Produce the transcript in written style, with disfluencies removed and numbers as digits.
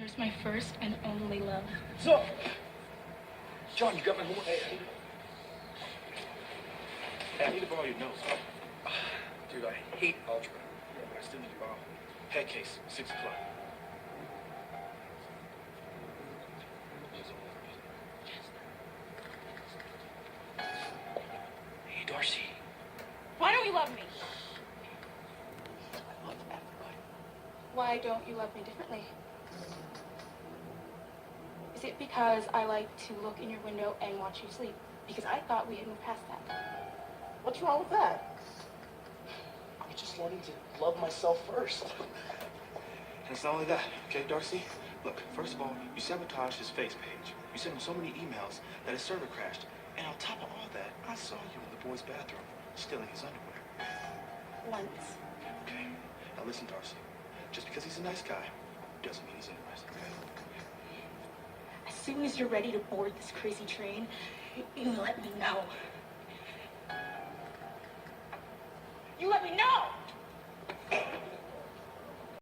Here's my first and only love. So, John, you got my homework? Hey, I need to borrow your notes. dude, I hate algebra. Yeah, but I still need to borrow. Head case, 6 o'clock. Hey, Darcy. Why don't you love me? I love everybody. Why don't you love me differently? Is it because I like to look in your window and watch you sleep? Because I thought we had moved past that. What's wrong with that? I'm just learning to love myself first. And it's not only that, okay, Darcy? Look, first of all, you sabotaged his face page. You sent him so many emails that his server crashed. And on top of all that, I saw you in the boy's bathroom, stealing his underwear. Once. Okay, now listen, Darcy. Just because he's a nice guy doesn't mean he's interested, okay? As soon as you're ready to board this crazy train, you let me know. You let me know!